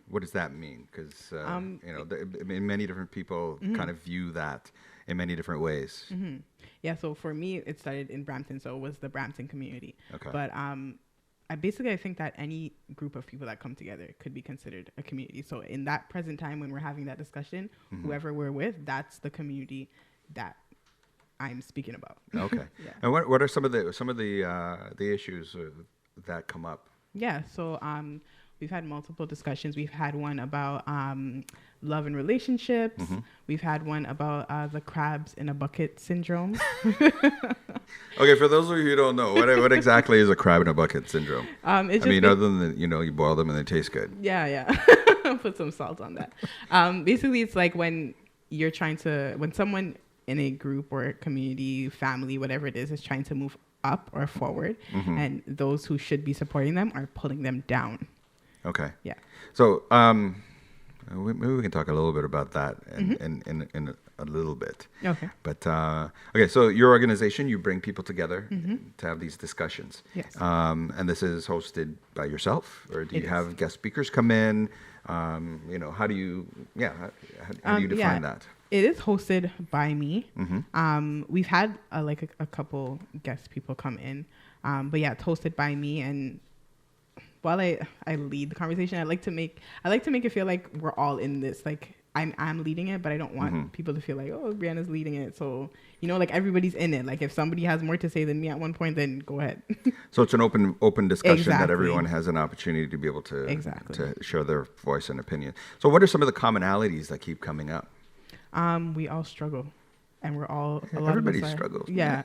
What does that mean? Because many different people kind of view that in many different ways. Yeah, so for me, it started in Brampton, so it was the Brampton community. Okay. But I think that any group of people that come together could be considered a community. So in that present time when we're having that discussion, whoever we're with, that's the community that I'm speaking about. Okay. Yeah. And what are some of the issues that come up? Yeah, so we've had multiple discussions. We've had one about love and relationships. We've had one about the crabs in a bucket syndrome. Okay, for those of you who don't know, what exactly is a crab in a bucket syndrome? Other than you boil them and they taste good. Yeah. Put some salt on that. Basically, it's like when someone in a group or a community, family, whatever it is trying to move up or forward, and those who should be supporting them are pulling them down. Okay. Yeah. So maybe we can talk a little bit about that in a little bit. Okay. But so your organization, you bring people together to have these discussions. Yes. And this is hosted by yourself, or do you have guest speakers come in? How do you define that? It is hosted by me. We've had a couple guest people come in, but yeah, it's hosted by me. And while I lead the conversation, I like to make it feel like we're all in this. Like I'm leading it, but I don't want people to feel like, oh, Brianna's leading it. So like everybody's in it. Like if somebody has more to say than me at one point, then go ahead. So it's an open discussion Exactly. that everyone has an opportunity to be able to Exactly. to share their voice and opinion. So what are some of the commonalities that keep coming up? We all struggle, and we're all everybody struggles. Yeah.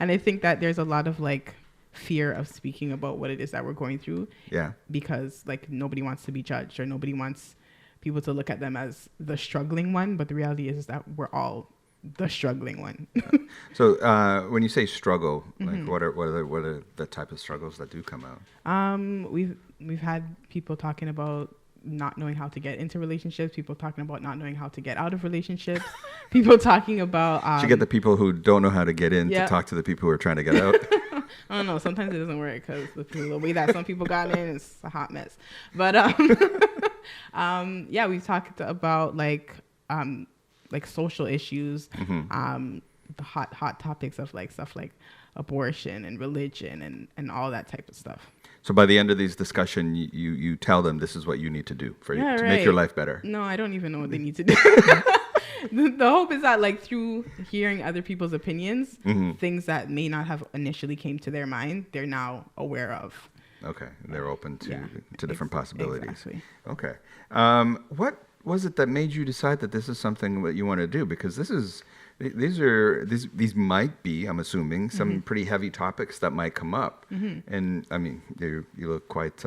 And I think that there's a lot of fear of speaking about what it is that we're going through. Yeah. Because nobody wants to be judged, or nobody wants people to look at them as the struggling one. But the reality is that we're all the struggling one. So when you say struggle, what are the type of struggles that do come out? We've had people talking about not knowing how to get into relationships, people talking about not knowing how to get out of relationships, people talking about you get the people who don't know how to get in to talk to the people who are trying to get out. I don't know, sometimes it doesn't work because the way that some people got in is a hot mess. But we've talked about social issues, the hot topics of stuff like abortion and religion and all that type of stuff. So by the end of these discussions, you tell them this is what you need to do to make your life better. No, I don't even know what they need to do. The hope is that through hearing other people's opinions, things that may not have initially came to their mind, they're now aware of. Okay, they're open to different possibilities. Exactly. Okay. What was it that made you decide that this is something that you want to do? Because these might be, I'm assuming, some pretty heavy topics that might come up. And I mean, you look quite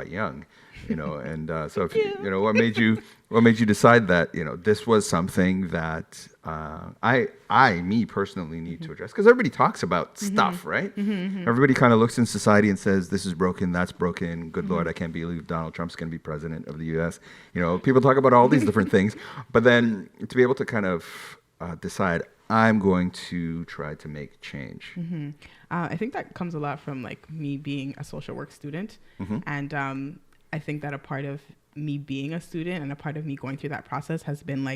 young, and so if what made you decide that this was something that me personally need to address? Because everybody talks about stuff, right? Everybody kind of looks in society and says, this is broken, that's broken. Good Lord, I can't believe Donald Trump's going to be president of the U.S. People talk about all these different things, but then to be able to kind of decide, I'm going to try to make change. I think that comes a lot from me being a social work student. And I think that a part of me being a student and a part of me going through that process has been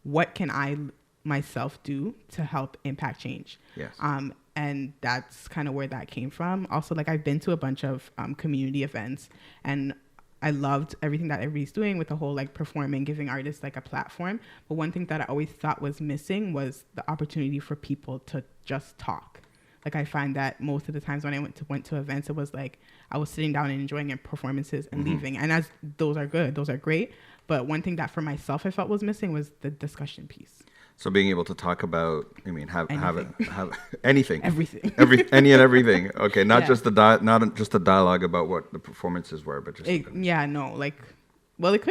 what can I myself do to help impact change? Yes. And that's kind of where that came from. Also, I've been to a bunch of community events, and I loved everything that everybody's doing with the whole performing, giving artists a platform. But one thing that I always thought was missing was the opportunity for people to just talk. I find that most of the times when I went to events, it was I was sitting down and enjoying performances and leaving. And as those are good, those are great. But one thing that for myself I felt was missing was the discussion piece. So being able to talk about, have anything, everything, any and everything. Okay, not just not just a dialogue about what the performances were, but just it could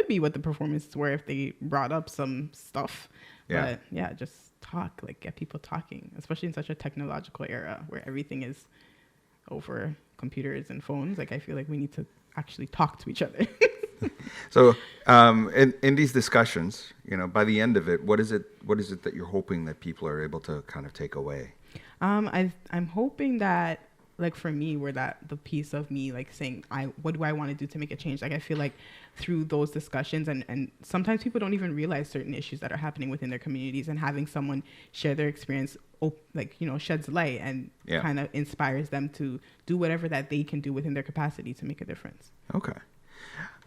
be what the performances were if they brought up some stuff. Yeah. But just talk, get people talking, especially in such a technological era where everything is over computers and phones. I feel we need to actually talk to each other. So in these discussions, by the end of it, what is it that you're hoping that people are able to kind of take away? I'm hoping that like for me were that the piece of me like saying what do I want to do to make a change. Like I feel like through those discussions and sometimes people don't even realize certain issues that are happening within their communities, and having someone share their experience like, you know, sheds light and kind of inspires them to do whatever that they can do within their capacity to make a difference. Okay.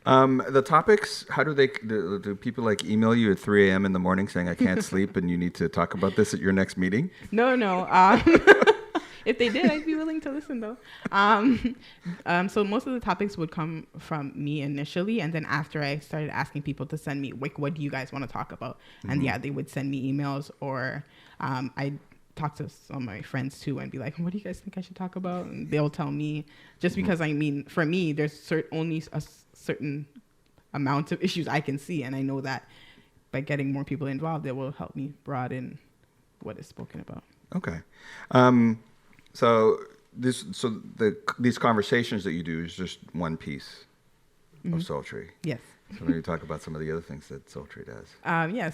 The topics, how do people like email you at 3 a.m. in the morning saying I can't sleep and you need to talk about this at your next meeting? No. If they did, I'd be willing to listen though. So most of the topics would come from me initially, and then after I started asking people to send me, like, what do you guys want to talk about? And they would send me emails, or I'd talk to some of my friends too and be like, what do you guys think I should talk about? And they'll tell me, just because I mean, for me, there's only a certain amount of issues I can see, and I know that by getting more people involved, it will help me broaden what is spoken about. Okay. So these conversations that you do is just one piece of Soultry. Yes. So maybe talk about some of the other things that Soultry does.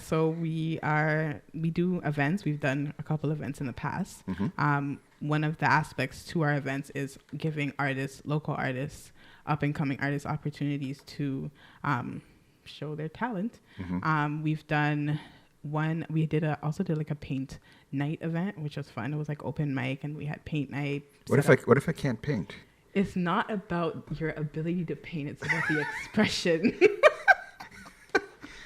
So we do events. We've done a couple events in the past. One of the aspects to our events is giving local artists, up and coming artists, opportunities to show their talent. We've done one. We also did like a paint night event, which was fun. It was like open mic, and we had paint night. What if I can't paint? It's not about your ability to paint. It's about the expression.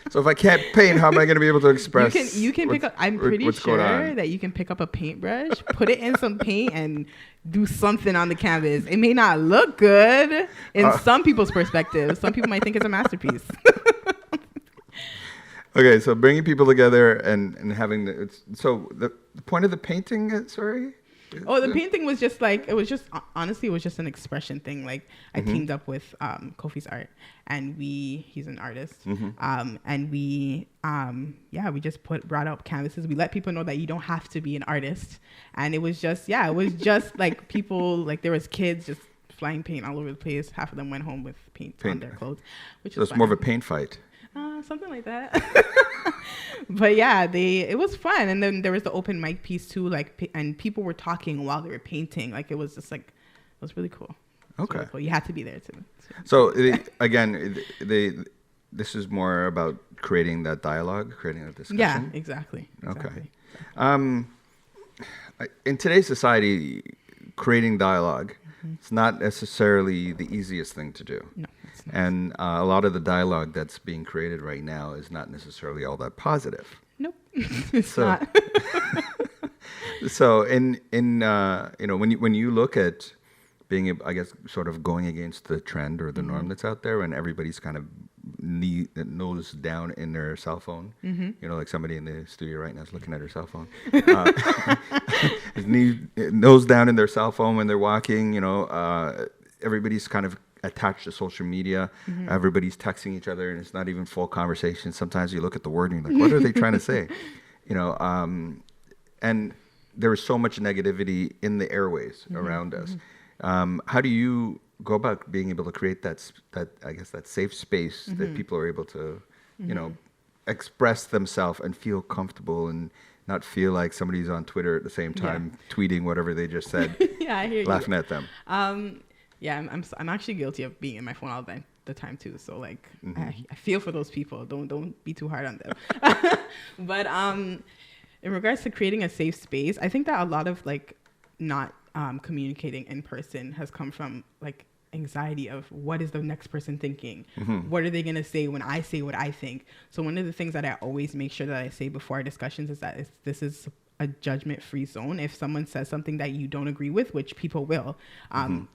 So if I can't paint, how am I going to be able to express? You can pick up. I'm pretty sure that you can pick up a paintbrush, put it in some paint, and do something on the canvas. It may not look good in some people's perspective. Some people might think it's a masterpiece. Okay, so bringing people together and having the point of the painting. Sorry. The painting was just like, honestly, it was just an expression thing. Like I teamed up with Kofi's Art, and he's an artist. And we just brought out canvases. We let people know that you don't have to be an artist. And it was just like people, like there was kids just flying paint all over the place. Half of them went home with paint on their clothes, which was more of a paint fight. Something like that. But yeah, it was fun. And then there was the open mic piece too, like, and people were talking while they were painting. Like it was just like, it was really cool. Okay. Really cool. You had to be there too. So again, this is more about creating that dialogue, creating a discussion. Yeah, exactly. Okay. In today's society, creating dialogue, it's not necessarily the easiest thing to do. No. And a lot of the dialogue that's being created right now is not necessarily all that positive. Nope, it's not. So when you look at being, I guess, sort of going against the trend or the norm that's out there, and everybody's kind of nose down in their cell phone. Like somebody in the studio right now is looking at her cell phone. Nose down in their cell phone when they're walking. Everybody's kind of attached to social media. Everybody's texting each other, and it's not even full conversation. Sometimes you look at the word and you're like, what are they trying to say? And there is so much negativity in the airways around us. How do you go about being able to create that safe space that people are able to, express themselves and feel comfortable and not feel like somebody's on Twitter at the same time tweeting whatever they just said, I hear laughing at them? I'm actually guilty of being in my phone all the time too. So like, I feel for those people. Don't be too hard on them. But in regards to creating a safe space, I think that a lot of like not communicating in person has come from like anxiety of what is the next person thinking? What are they going to say when I say what I think? So one of the things that I always make sure that I say before our discussions is that this is a judgment-free zone. If someone says something that you don't agree with, which people will,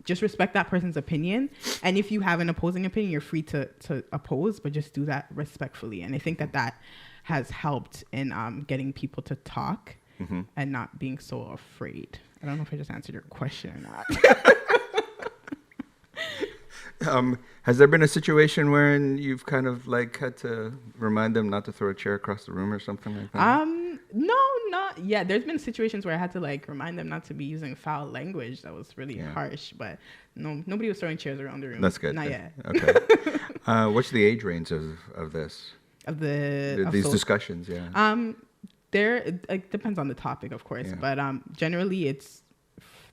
just respect that person's opinion. And if you have an opposing opinion, you're free to oppose, but just do that respectfully. And I think that has helped in getting people to talk and not being so afraid. I don't know if I just answered your question or not. Has there been a situation wherein you've kind of like had to remind them not to throw a chair across the room or something like that? No, not yet. There's been situations where I had to like remind them not to be using foul language. That was really harsh, but no, nobody was throwing chairs around the room. That's good. Not yet. Okay. What's the age range of this? These discussions? Yeah. It depends on the topic, of course, but generally it's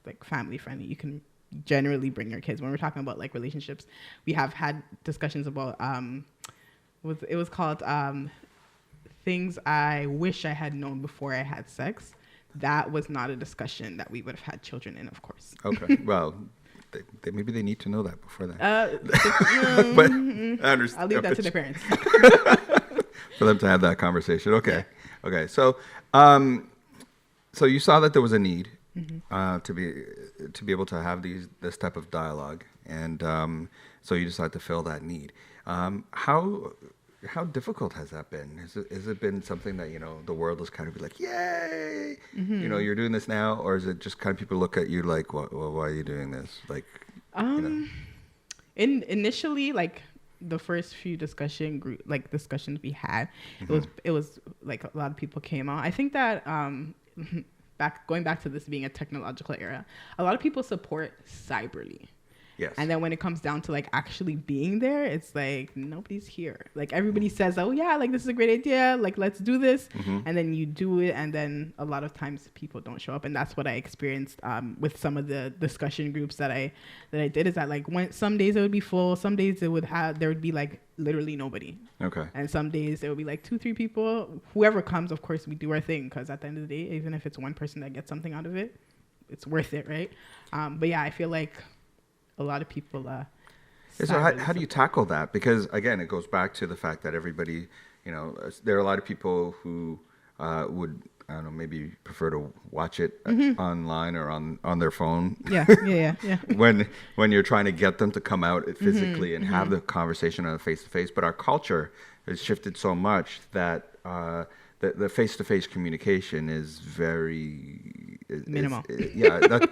like family friendly. You can generally bring your kids. When we're talking about like relationships, we have had discussions about it was called things I wish I had known before I had sex. That was not a discussion that we would have had children in, of course. Okay. Well, maybe they need to know that before that. But I understand. I'll leave that to the parents. For them to have that conversation. Okay. Yeah. Okay. So, so you saw that there was a need to be able to have this type of dialogue, and so you decided to fill that need. How difficult has that been? Has it been something that, the world is kind of like, yay, you're doing this now, or is it just kind of people look at you like, well, why are you doing this? Like, initially, like the first few discussions we had, it was like a lot of people came out. I think that going back to this being a technological era, a lot of people support cyberly. Yes. And then when it comes down to like actually being there, it's like nobody's here. Like everybody says, oh yeah, like this is a great idea, like let's do this. And then you do it, and then a lot of times people don't show up. And that's what I experienced with some of the discussion groups that I did, is that like some days it would be full, some days there would be like literally nobody. Okay. And some days there would be like 2-3 people. Whoever comes, of course, we do our thing, because at the end of the day, even if it's one person that gets something out of it, it's worth it, right? But yeah, I feel like a lot of people so how do you tackle that? Because again, it goes back to the fact that everybody, there are a lot of people who would, I don't know, maybe prefer to watch it online or on their phone. Yeah. when you're trying to get them to come out physically and have the conversation on a face-to-face. But our culture has shifted so much that the face-to-face communication is very minimal.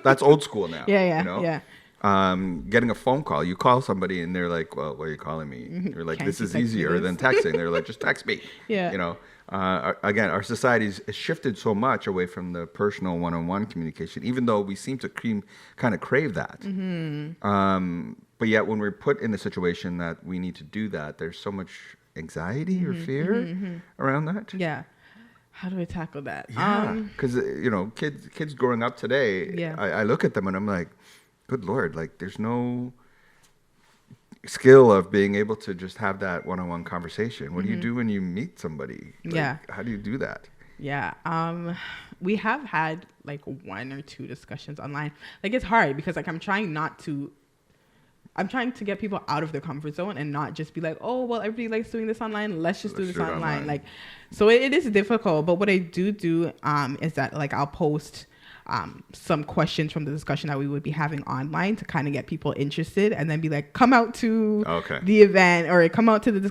That's old school now. Yeah. Getting a phone call, you call somebody and they're like, well, why are you calling me? You're like, this is easier than texting. They're like, just text me. Yeah. Again, our society's shifted so much away from the personal one-on-one communication, even though we seem to kind of crave that. But yet when we're put in the situation that we need to do that, there's so much anxiety or fear around that. Yeah. How do I tackle that? Yeah, because kids growing up today, I look at them and I'm like, good Lord, like there's no skill of being able to just have that one-on-one conversation. What do you do when you meet somebody? Like, how do you do that? Yeah. We have had like 1 or 2 discussions online. Like it's hard because like I'm trying to get people out of their comfort zone and not just be like, oh, well, everybody likes doing this online. Let's do this online. Like, so it is difficult. But what I do is that like I'll post some questions from the discussion that we would be having online to kind of get people interested, and then be like, come out to the event or come out to the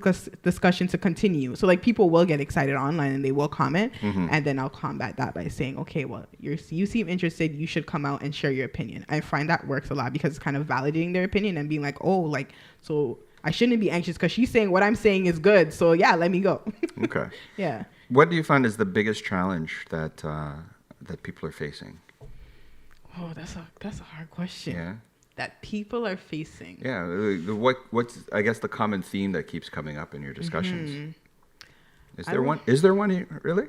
discussion to continue. So like people will get excited online and they will comment, and then I'll combat that by saying, okay, well, you seem interested, you should come out and share your opinion. I find that works a lot because it's kind of validating their opinion and being like, oh, like, so I shouldn't be anxious because she's saying what I'm saying is good. So yeah, let me go. Okay. Yeah. What do you find is the biggest challenge that people are facing? Oh, that's a hard question. Yeah. That people are facing. Yeah. What's I guess the common theme that keeps coming up in your discussions? Is there one? Is there one really?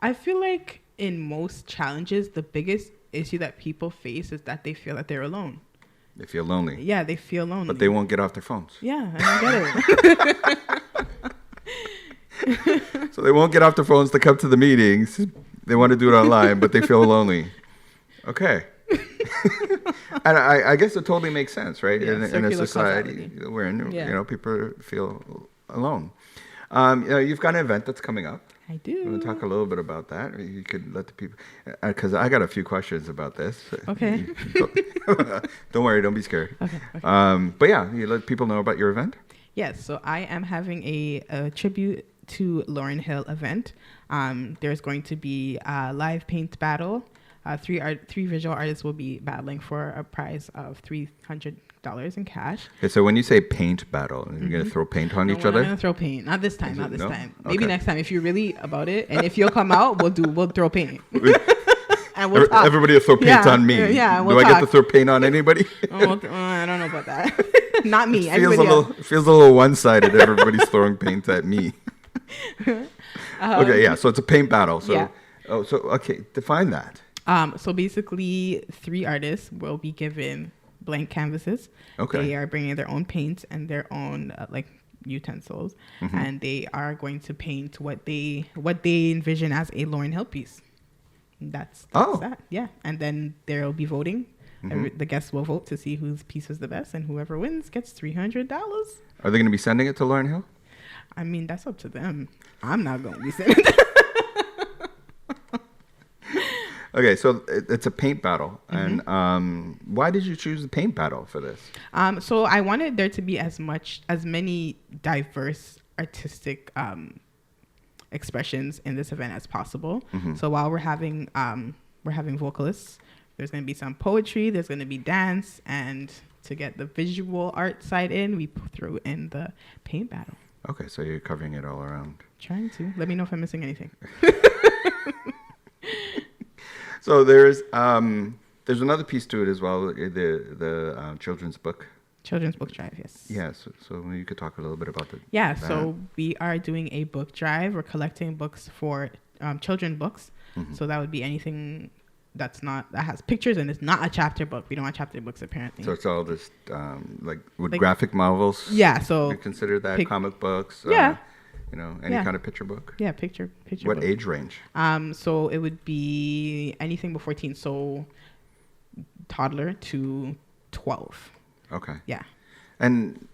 I feel like in most challenges, the biggest issue that people face is that they feel that they're alone. They feel lonely. Yeah, they feel lonely. But they won't get off their phones. Yeah, I get it. So they won't get off their phones to come to the meetings. They want to do it online, but they feel lonely. Okay. And I guess it totally makes sense, right? Yeah, in a society we're in, people feel alone. You've got an event that's coming up. I do. I'm going to talk a little bit about that. You could let the people, because I got a few questions about this. Okay. Don't worry, don't be scared. Okay. But yeah, you let people know about your event. Yes, so I am having a tribute to Lauryn Hill event. There's going to be a live paint battle. 3 visual artists will be battling for a prize of $300 in cash. Okay, so when you say paint battle, you're going to throw paint on each other? I'm going to throw paint. Not this time. Time. Maybe next time. If you're really about it, and if you'll come out, we'll throw paint. And we'll talk. Everybody will throw paint on me. Yeah, Do I get to throw paint on anybody? I don't know about that. Not me. It feels a little one-sided. Everybody's throwing paint at me. Okay, yeah. So it's a paint battle. So, okay, define that. So basically, 3 artists will be given blank canvases. Okay. They are bringing their own paints and their own like utensils, and they are going to paint what they envision as a Lauryn Hill piece. That's that. Yeah, and then there will be voting. The guests will vote to see whose piece was the best, and whoever wins gets $300. Are they going to be sending it to Lauryn Hill? I mean, that's up to them. I'm not going to be sending it. Okay, so it's a paint battle. And why did you choose the paint battle for this? So I wanted there to be as many diverse artistic expressions in this event as possible. So while we're having vocalists, there's going to be some poetry, there's going to be dance, and to get the visual art side in, we threw in the paint battle. Okay, so you're covering it all around. Trying to. Let me know if I'm missing anything. So there's another piece to it as well, the children's book. Children's book drive, yes. Yeah, so you could talk a little bit about that. Yeah, so we are doing a book drive. We're collecting books for children books. So that would be anything that has pictures and it's not a chapter book. We don't want chapter books apparently. So it's all just like graphic novels. Yeah, so you consider that comic books. Yeah. Any kind of picture book. Yeah, picture. What book. age range? So it would be anything before teen. So toddler to 12. Okay. Yeah. And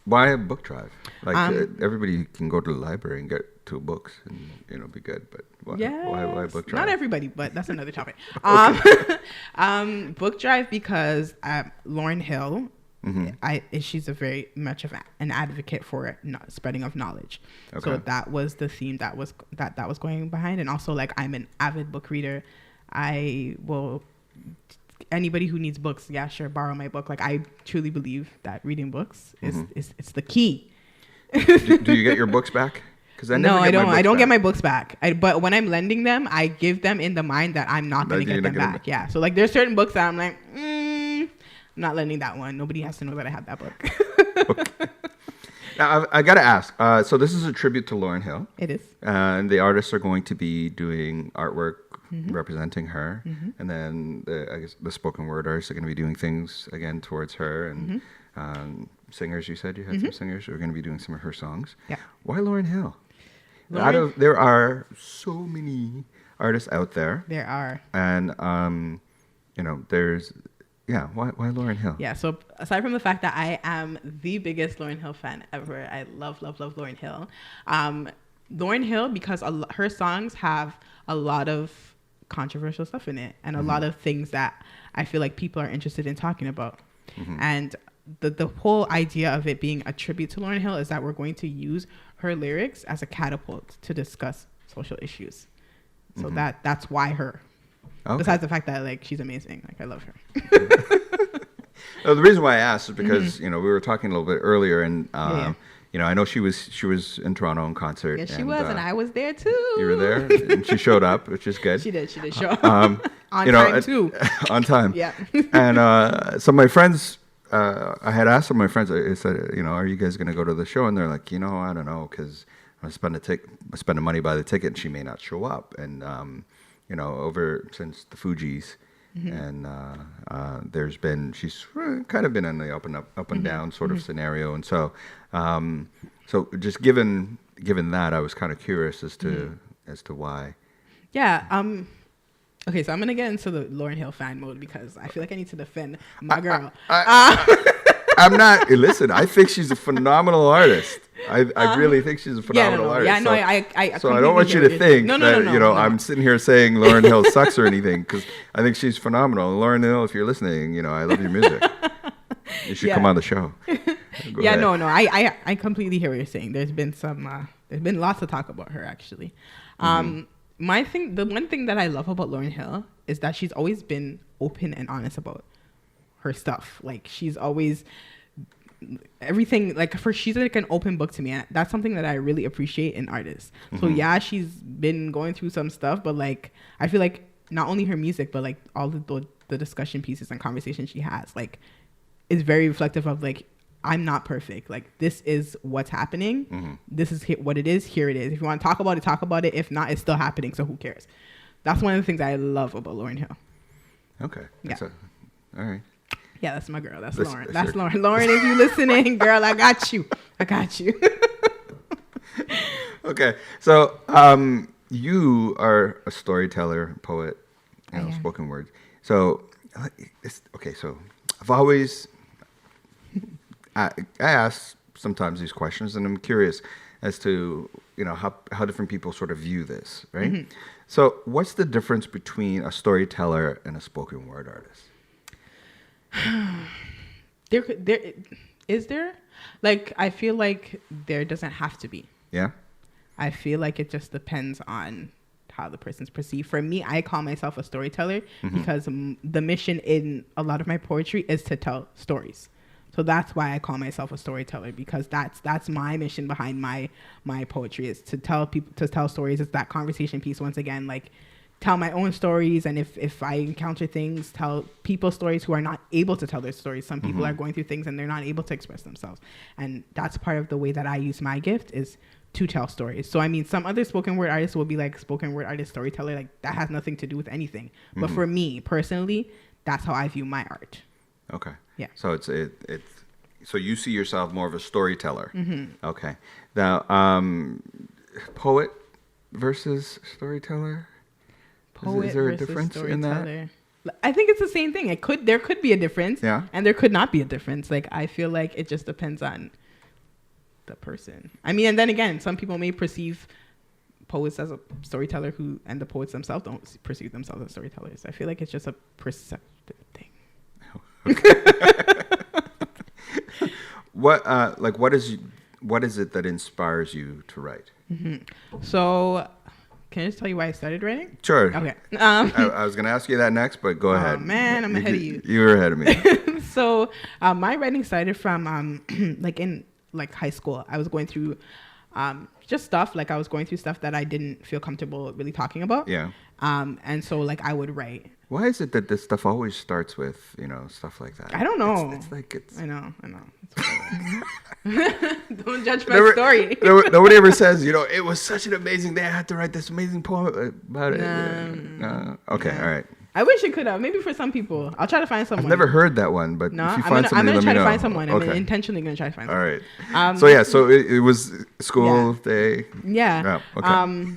why a book drive? Like everybody can go to the library and get 2 books and be good. But why book drive? Not everybody, but that's another topic. Book drive because Lauryn Hill. She's a very much of an advocate for spreading of knowledge. Okay. So that was the theme that was going behind, and also like I'm an avid book reader. I will anybody who needs books, yeah, sure, borrow my book. Like I truly believe that reading books is it's the key. do you get your books back? Because I don't get my books back. But when I'm lending them, I give them in the mind that I'm not going to get them back. Yeah. So like there's certain books that I'm like. I'm not lending that one. Nobody has to know that I have that book. Okay. Now, I got to ask. So this is a tribute to Lauryn Hill. It is. And the artists are going to be doing artwork representing her. And then I guess the spoken word artists are going to be doing things, again, towards her. And singers, you said you had some singers who are going to be doing some of her songs. Yeah. Why Lauryn Hill? There are so many artists out there. There are. And, there's... Yeah, why Lauryn Hill? Yeah, so aside from the fact that I am the biggest Lauryn Hill fan ever, I love Lauryn Hill. Lauryn Hill, because her songs have a lot of controversial stuff in it and a lot of things that I feel like people are interested in talking about. And the whole idea of it being a tribute to Lauryn Hill is that we're going to use her lyrics as a catapult to discuss social issues. So that's why her. Okay. Besides the fact that like she's amazing, like I love her. The reason why I asked is because we were talking a little bit earlier, and I know she was in Toronto in concert. Yes, she was, and I was there too. You were there, and she showed up, which is good. She did show up on time too. On time. Yeah. And so my friends, I had asked some of my friends. I said, are you guys going to go to the show? And they're like, I don't know, because I'm spending money by the ticket, and she may not show up, and. Over since the Fugees, and she's kind of been in the up and down sort of scenario, and so just given that, I was kind of curious as to why. Yeah. Okay, so I'm gonna get into the Lauryn Hill fan mode because I feel like I need to defend my girl. I'm not. Listen, I think she's a phenomenal artist. I really think she's a phenomenal artist. Yeah, no, I so I don't want you to think that I'm sitting here saying Lauryn Hill sucks or anything, because I think she's phenomenal. Lauryn Hill, if you're listening, I love your music. You should come on the show. Yeah, ahead. No, I completely hear what you're saying. There's been lots to talk about her actually. The one thing that I love about Lauryn Hill is that she's always been open and honest about her stuff. Like she's always everything, like she's like an open book to me, and that's something that I really appreciate in artists. So yeah, she's been going through some stuff, but like I feel like not only her music, but like all the discussion pieces and conversations she has, like is very reflective of like, I'm not perfect. Like this is what's happening. This is what it is. Here it is. If you want to talk about it, talk about it. If not, it's still happening. So who cares? that's one of the things I love about Lauryn Hill. Okay. Yeah. All right. Yeah, that's my girl. That's Lauren. That's Lauren. Lauren, if you listening, girl, I got you. I got you. Okay. So you are a storyteller, poet, spoken word. So, okay. So I've always, I ask sometimes these questions, and I'm curious as to, how different people sort of view this, right? Mm-hmm. So what's the difference between a storyteller and a spoken word artist? There is there? Like, I feel like there doesn't have to be. Yeah. I feel like it just depends on how the person's perceived. For me, I call myself a storyteller because the mission in a lot of my poetry is to tell stories. So that's why I call myself a storyteller, because that's my mission behind my poetry, is to tell people, to tell stories. It's that conversation piece once again, like tell my own stories, and if I encounter things, tell people stories who are not able to tell their stories. Some people are going through things and they're not able to express themselves, and that's part of the way that I use my gift, is to tell stories. So I mean, some other spoken word artists will be like spoken word artist, storyteller, like that has nothing to do with anything. But for me personally, that's how I view my art. Okay. Yeah. So so you see yourself more of a storyteller. Okay. Now, poet versus storyteller. Is there a difference in that? I think it's the same thing. There could be a difference. Yeah. And there could not be a difference. Like, I feel like it just depends on the person. I mean, and then again, some people may perceive poets as a storyteller and the poets themselves don't perceive themselves as storytellers. I feel like it's just a perceptive thing. What is it that inspires you to write? So, can I just tell you why I started writing? Sure. Okay. I was going to ask you that next, but go ahead. Oh man, I'm ahead of you. You were ahead of me. So, my writing started from in high school. I was going through just stuff. Like, I was going through stuff that I didn't feel comfortable really talking about. Yeah. And so I would write. Why is it that this stuff always starts with, stuff like that? I don't know. It's I know. Don't judge my story. Nobody ever says, it was such an amazing day. I had to write this amazing poem about it. Okay, all right. I wish it could have. Maybe for some people. I'll try to find someone. I've never heard that one, but if you find somebody, I'm going to try to know. find someone. I'm intentionally going to try to find someone. All right. So it was school day. Yeah. Oh, okay.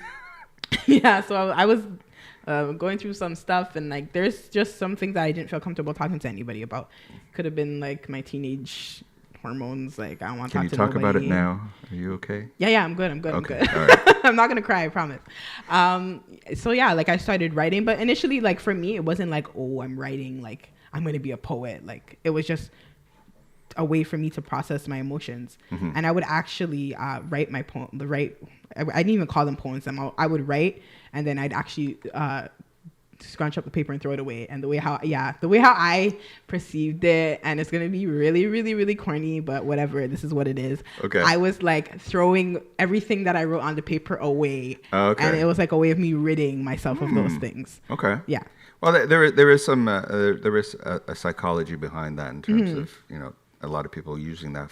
Yeah, so I was going through some stuff, and there's just some things that I didn't feel comfortable talking to anybody about. Could have been my teenage hormones. I don't want to talk to nobody. Can you talk about it now? Are you okay? Yeah, I'm good. Okay. I'm good. All right. I'm not gonna cry, I promise. So yeah, I started writing, but initially, for me, it wasn't I'm writing, I'm gonna be a poet. It was just a way for me to process my emotions. And I would actually write my poem. I didn't even call them poems. I would write, and then I'd actually scrunch up the paper and throw it away. And the way how I perceived it, and it's gonna be really, really, really corny, but whatever, this is what it is. Okay. I was throwing everything that I wrote on the paper away. Okay. And it was a way of me ridding myself of those things. Okay. Yeah. Well, there is some there is a psychology behind that in terms of a lot of people using that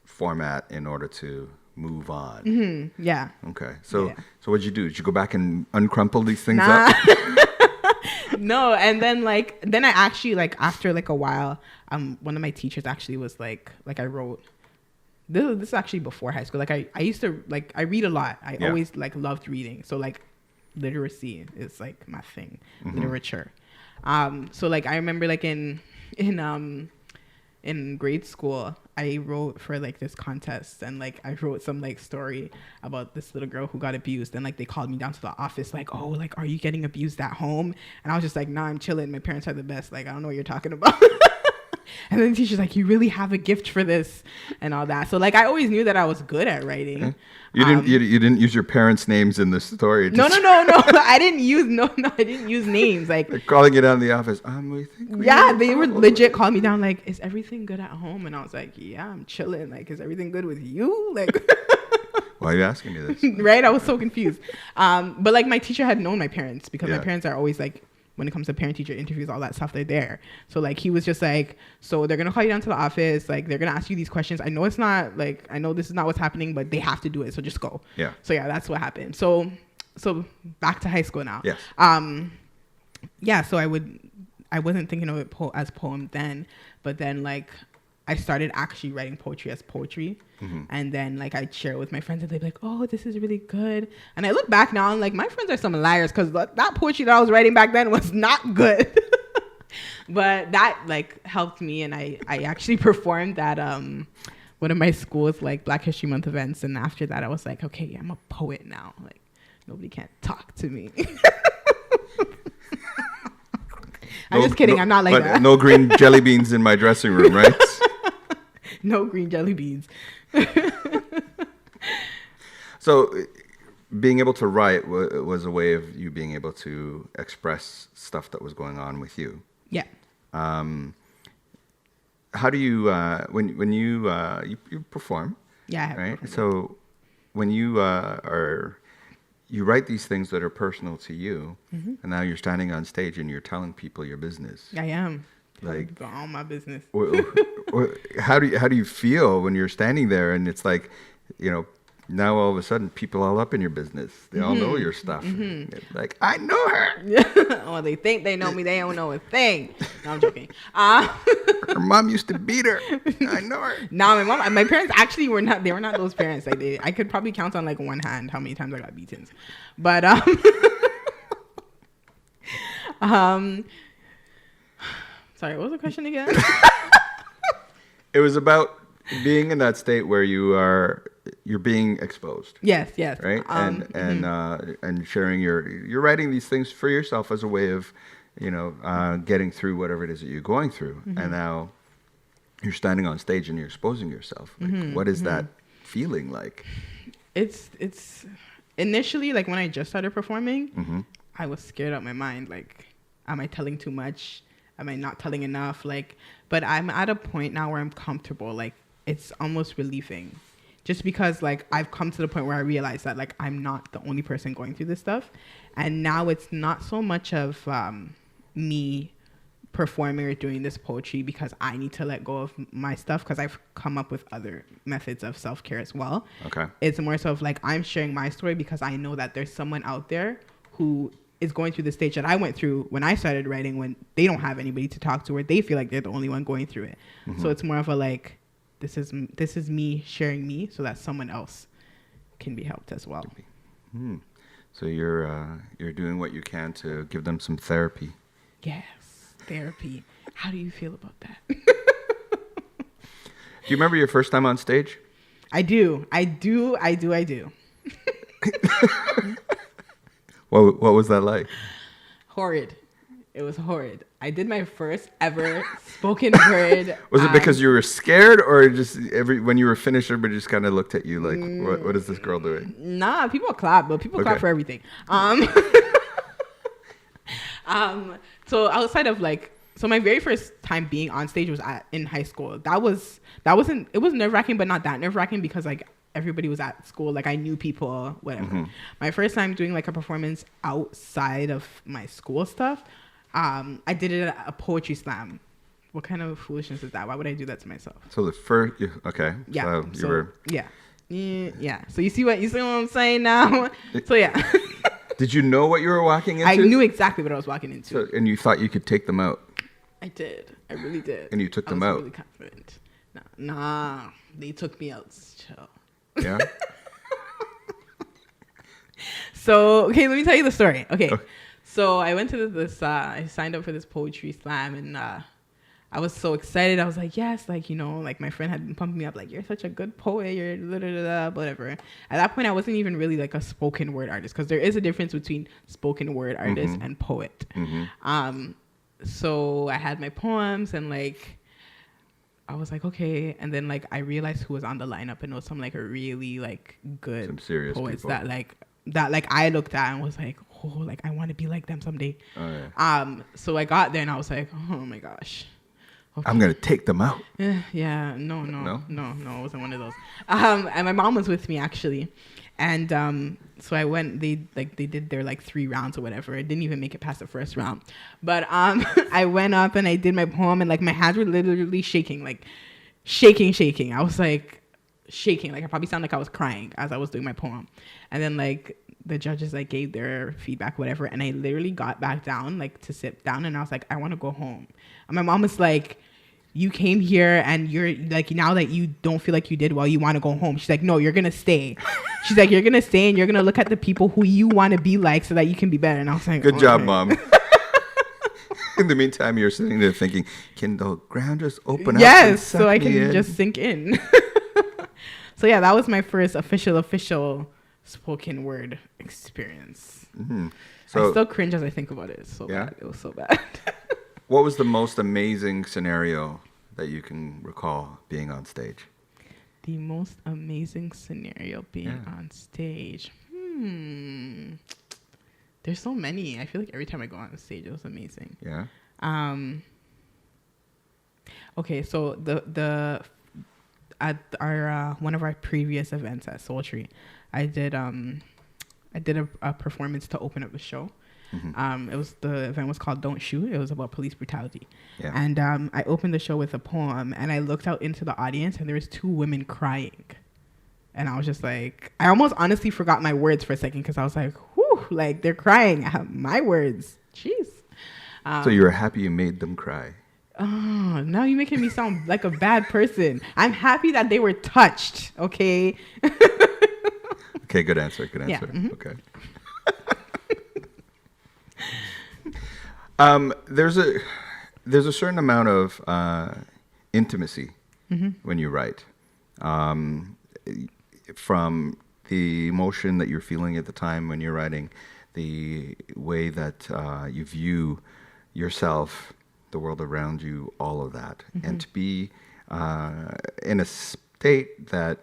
format in order to move on. Yeah. Okay. So what'd you do? Did you go back and uncrumple these things up? No. And then then I actually after a while, one of my teachers actually was I wrote. This is actually before high school. I used to I read a lot. I always loved reading. So literacy is my thing. Literature. So I remember in grade school, I wrote for this contest, and I wrote some story about this little girl who got abused, and they called me down to the office are you getting abused at home? And I was just nah, I'm chilling, my parents are the best, I don't know what you're talking about. And then the teacher's you really have a gift for this and all that. So I always knew that I was good at writing. You didn't use your parents' names in the story. No. I didn't use names. Calling you down in the office. We think they were legit calling me down. Is everything good at home? And I was yeah, I'm chilling. Is everything good with you? Why are you asking me this? Right? I was so confused. But my teacher had known my parents, because my parents are always when it comes to parent-teacher interviews, all that stuff, they're there. So he was just so they're gonna call you down to the office, they're gonna ask you these questions. I know it's not I know this is not what's happening, but they have to do it, so just go. Yeah. So yeah, that's what happened. So so back to high school now. Yes. Yeah, so I wasn't thinking of it as poem then, but then like I started actually writing poetry as poetry. And then like I'd share it with my friends and they'd be like, oh, this is really good. And I look back now and like my friends are some liars because that poetry that I was writing back then was not good. But that like helped me, and I actually performed at one of my schools like Black History Month events, and after that I was like, okay, I'm a poet now. Like nobody can talk to me. I'm just kidding. I'm not like that. No green jelly beans in my dressing room, right? No green jelly beans. So being able to write was a way of you being able to express stuff that was going on with you. Yeah. How do you when you perform? Yeah. Right. So when you you write these things that are personal to you, and now you're standing on stage and you're telling people your business. I am. Like all my business. How do you feel when you're standing there and it's like, you know, now all of a sudden people all up in your business. They all know your stuff. Like, I know her. Well, they think they know me. They don't know a thing. No, I'm joking. Her mom used to beat her. I know her. No, my parents actually were not. They were not those parents. Like I could probably count on like one hand how many times I got beatings. But sorry, what was the question again? It was about being in that state where you're being exposed. Yes. Right. And sharing you're writing these things for yourself as a way of, you know, getting through whatever it is that you're going through. And now you're standing on stage and you're exposing yourself. Like, what is that feeling like? It's initially like when I just started performing, I was scared out of my mind. Like, am I telling too much? Am I not telling enough? Like, but I'm at a point now where I'm comfortable. Like, it's almost relieving. Just because like I've come to the point where I realize that like I'm not the only person going through this stuff. And now it's not so much of me performing or doing this poetry because I need to let go of my stuff, because I've come up with other methods of self-care as well. Okay. It's more so of like I'm sharing my story because I know that there's someone out there who is going through the stage that I went through when I started writing, when they don't have anybody to talk to or they feel like they're the only one going through it. So it's more of a like, this is me sharing me so that someone else can be helped as well. So you're doing what you can to give them some therapy. Yes, therapy. How do you feel about that? Do you remember your first time on stage? I do. What was that like? Horrid. It was horrid. I did my first ever spoken word. Was it because you were scared, or just when you were finished, everybody just kind of looked at you like, what is this girl doing? Nah, people clap, but people clap for everything. So outside of like, so my very first time being on stage was in high school. It was nerve-wracking, but not that nerve-wracking because like everybody was at school. Like I knew people, whatever. My first time doing like a performance outside of my school stuff, I did it at a poetry slam. What kind of foolishness is that? Why would I do that to myself? So the first, okay. Yeah. Yeah. Yeah. So you see what I'm saying now? So yeah. Did you know what you were walking into? I knew exactly what I was walking into. And you thought you could take them out? I did. I really did. And you took them out? I was really confident. Nah. They took me out. Chill. Yeah? So, okay, let me tell you the story. Okay. So I went to this, I signed up for this poetry slam, and I was so excited. I was like, yes, like, you know, like my friend had been pumping me up, like, you're such a good poet, you're whatever. At that point, I wasn't even really like a spoken word artist, because there is a difference between spoken word artist and poet. So I had my poems, and like, I was like, okay. And then like, I realized who was on the lineup, and it was some like a really like good some serious poets people. that I looked at and was like, oh, like I want to be like them someday. Oh, yeah. So I got there and I was like, oh my gosh. Okay. I'm gonna take them out. Yeah, no, it wasn't one of those. And my mom was with me actually, and so I went. They did their like 3 rounds or whatever. I didn't even make it past the first round, but I went up and I did my poem, and like my hands were literally shaking, like shaking. I was like, shaking. Like I probably sounded like I was crying as I was doing my poem. And then like the judges like gave their feedback, whatever. And I literally got back down like to sit down, and I was like, I want to go home. And my mom was like, you came here and you're like, now that you don't feel like you did well, you want to go home. She's like, no, you're going to stay. She's like, you're going to stay and you're going to look at the people who you want to be like so that you can be better. And I was like, good job, Mom. In the meantime, you're sitting there thinking, can the ground just open up? Yes, so I can just sink in. So yeah, that was my first official spoken word experience. Mm-hmm. So, I still cringe as I think about it. It's so bad. It was so bad. What was the most amazing scenario that you can recall being on stage? The most amazing scenario being on stage. There's so many. I feel like every time I go on stage, it was amazing. Yeah. Okay, so the at our one of our previous events at Soultry, I did a performance to open up the show. Mm-hmm. The event was called Don't Shoot. It was about police brutality. Yeah. And I opened the show with a poem, and I looked out into the audience, and there was 2 women crying. And I was just like, I almost honestly forgot my words for a second because I was like, whew, like they're crying. I have my words. Jeez. So you were happy you made them cry. Oh, now you're making me sound like a bad person. I'm happy that they were touched. Okay. Okay, good answer. Good answer. Yeah. Mm-hmm. Okay. There's a certain amount of intimacy when you write, from the emotion that you're feeling at the time when you're writing, the way that you view yourself, the world around you, all of that, and to be in a state that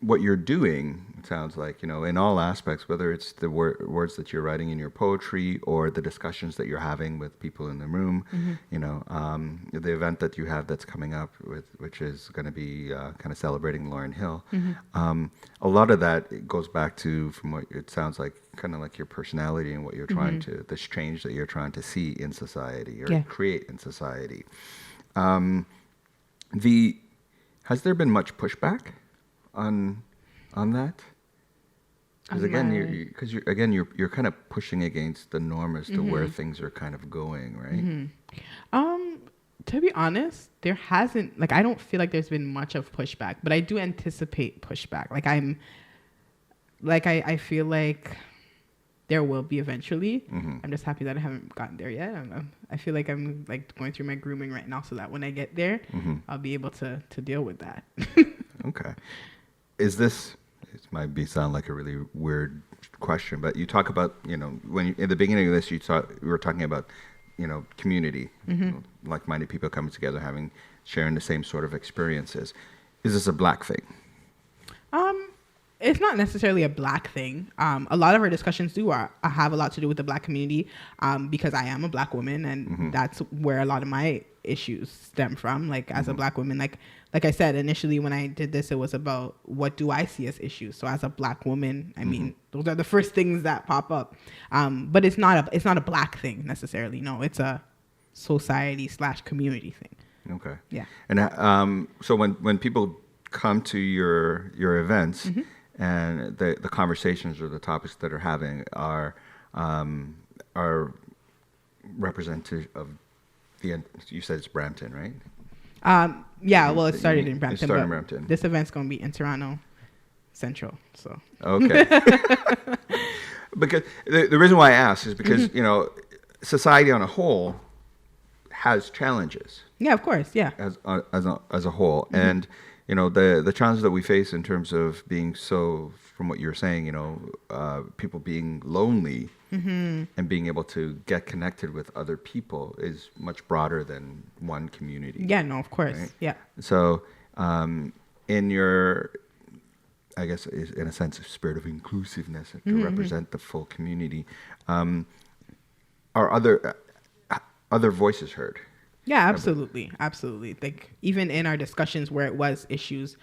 what you're doing, it sounds like, in all aspects, whether it's the words that you're writing in your poetry or the discussions that you're having with people in the room, the event that you have that's coming up, which is going to be kind of celebrating Lauryn Hill. A lot of that goes back to, from what it sounds like, kind of like your personality and what you're trying to, this change that you're trying to see in society or create in society. Has there been much pushback on that? Because again, you're kind of pushing against the norm as to where things are kind of going, right? To be honest, there hasn't, like, I don't feel like there's been much of pushback, but I do anticipate pushback. I feel like there will be eventually. I'm just happy that I haven't gotten there yet. I feel like I'm like going through my grooming right now, so that when I get there, I'll be able to deal with that. Okay. It might sound like a really weird question, but you talk about, when in the beginning of this, we were talking about, community, like-minded people coming together, sharing the same sort of experiences. Is this a Black thing? It's not necessarily a Black thing. A lot of our discussions have a lot to do with the Black community, because I am a Black woman, and that's where a lot of my issues stem from. Like, as a Black woman, like I said, initially when I did this, it was about what do I see as issues. So as a Black woman, I mean, those are the first things that pop up. But it's not a Black thing necessarily. No, it's a society/community thing. Okay. Yeah. And so when people come to your events, and the conversations or the topics that are having are representative of you said it's Brampton, right? Yeah, well, it started in Brampton. It started in Brampton. This event's going to be in Toronto Central, so. Okay. Because the reason why I ask is because, society on a whole has challenges. Yeah, of course, yeah. As a whole. And, the challenges that we face in terms of being so, from what you're saying, people being lonely and being able to get connected with other people is much broader than one community. Yeah, no, of course. Right? Yeah. So in your, I guess, in a sense, of spirit of inclusiveness to represent the full community, are other voices heard? Yeah, absolutely. Absolutely. Like, even in our discussions where it was issues,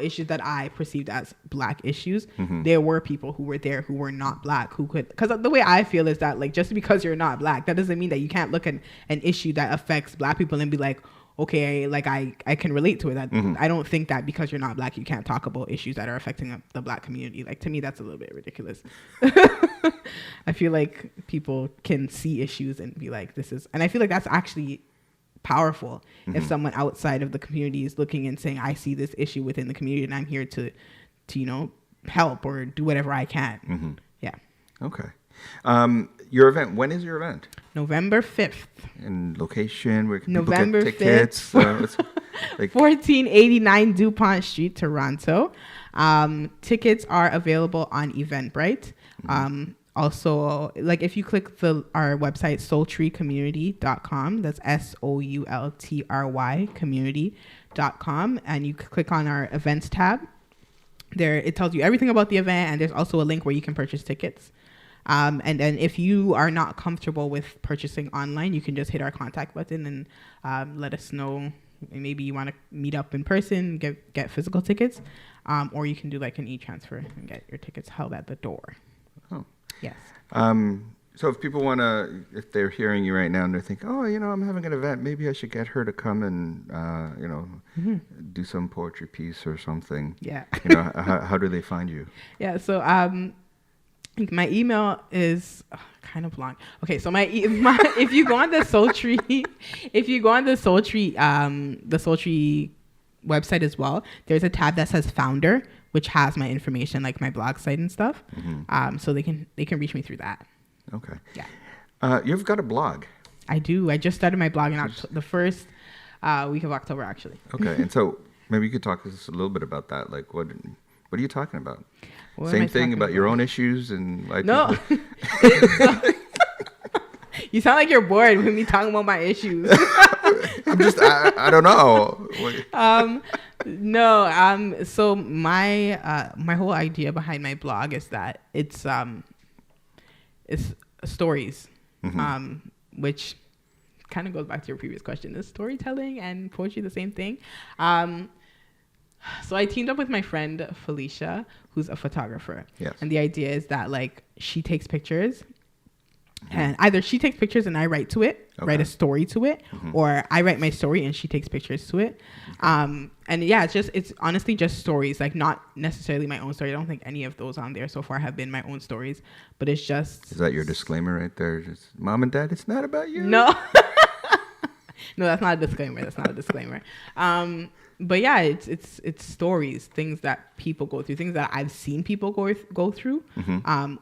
issues that I perceived as Black issues, there were people who were there who were not Black, who could, because the way I feel is that, like, just because you're not Black, that doesn't mean that you can't look at an issue that affects Black people and be like, okay, like I can relate to it. That I don't think that because you're not Black, you can't talk about issues that are affecting the Black community. Like, to me, that's a little bit ridiculous. I feel like people can see issues and be like, this is, and I feel like that's actually powerful if someone outside of the community is looking and saying, I see this issue within the community and I'm here to help or do whatever I can. Yeah. Okay. Your event, when is your event? November 5th. And location, where can November people get tickets? 1489 DuPont Street, Toronto. Tickets are available on Eventbrite. Also, like if you click our website, soultrycommunity.com, that's SOULTRY community.com, and you click on our events tab. There, it tells you everything about the event, and there's also a link where you can purchase tickets. And then if you are not comfortable with purchasing online, you can just hit our contact button and let us know. Maybe you want to meet up in person, get physical tickets, or you can do like an e-transfer and get your tickets held at the door. Oh. Yes. So if people want to, if they're hearing you right now and they're thinking, oh, I'm having an event, maybe I should get her to come and, do some poetry piece or something. Yeah. How do they find you? Yeah. So, my email is kind of long. Okay, so if you go on the Soultry, the Soultry website as well, there's a tab that says Founder, which has my information, like my blog site and stuff. So they can reach me through that. Okay. Yeah. You've got a blog. I do. I just started my blog in the first week of October, actually. Okay, and so maybe you could talk to us a little bit about that. Like, what are you talking about? What Same thing about your own issues and like. No. You sound like you're bored with me talking about my issues. I'm just, I don't know. No. So my whole idea behind my blog is that it's stories, which kind of goes back to your previous question. Is storytelling and poetry the same thing? So I teamed up with my friend Felicia, who's a photographer. Yes. And the idea is that like she takes pictures, and either she takes pictures and I write to it, write a story to it, or I write my story and she takes pictures to it. And yeah, it's honestly just stories, like not necessarily my own story. I don't think any of those on there so far have been my own stories, but it's just. Is that your disclaimer right there? Just, Mom and Dad, it's not about you. No. No, that's not a disclaimer. But yeah, it's stories, things that people go through, things that I've seen people go through,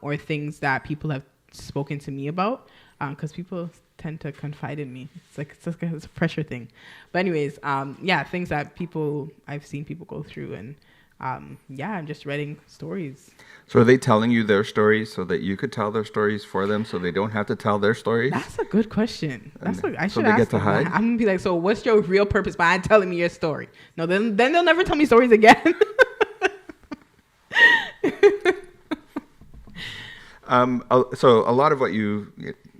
or things that people have spoken to me about, because people tend to confide in me. It's a pressure thing. But anyways, things that I've seen people go through, and I'm just writing stories. So are they telling you their stories so that you could tell their stories for them, so they don't have to tell their stories? That's a good question. I should ask them. So they get to hide? I'm gonna be like, so what's your real purpose behind telling me your story? No, then they'll never tell me stories again. So a lot of what you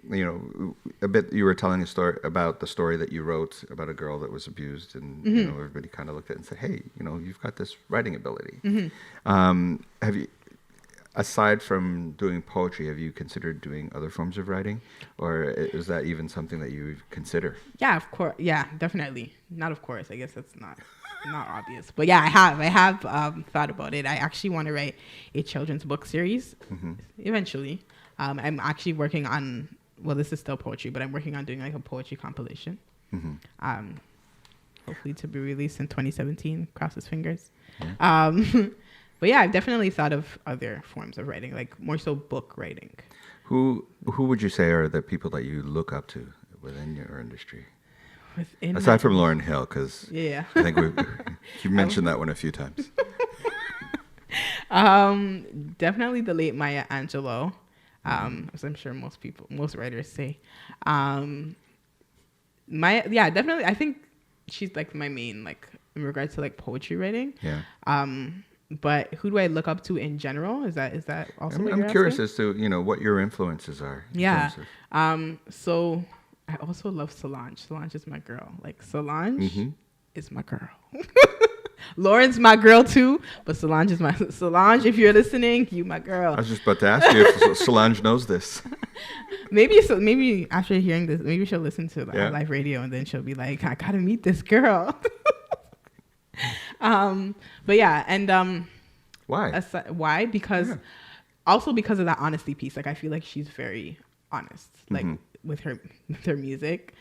were telling a story about the story that you wrote about a girl that was abused, and everybody kind of looked at it and said, hey, you've got this writing ability. Have you, aside from doing poetry, have you considered doing other forms of writing, or is that even something that you consider? Yeah, of course. Yeah, definitely. Not of course. I guess that's not obvious, but yeah, I have thought about it. I actually want to write a children's book series eventually. I'm actually working on, well, this is still poetry, but I'm working on doing like a poetry compilation. Hopefully to be released in 2017. Cross his fingers. Yeah. But yeah, I've definitely thought of other forms of writing, like more so book writing. Who would you say are the people that you look up to within your industry? Aside from Lauryn Hill, because I think you mentioned that one a few times. Definitely the late Maya Angelou, as I'm sure most writers say. Definitely. I think she's like my main, like in regards to like poetry writing. Yeah. But who do I look up to in general? Is that also? I'm curious as to what your influences are. Yeah. So I also love Solange. Solange is my girl. Like Solange is my girl. Lauren's my girl too, but Solange is my Solange. If you're listening, you my girl. I was just about to ask you if Solange knows this. Maybe after hearing this, maybe she'll listen to live radio and then she'll be like, I gotta meet this girl. But yeah, and why? Why? Because also because of that honesty piece. Like I feel like she's very honest, like with her music.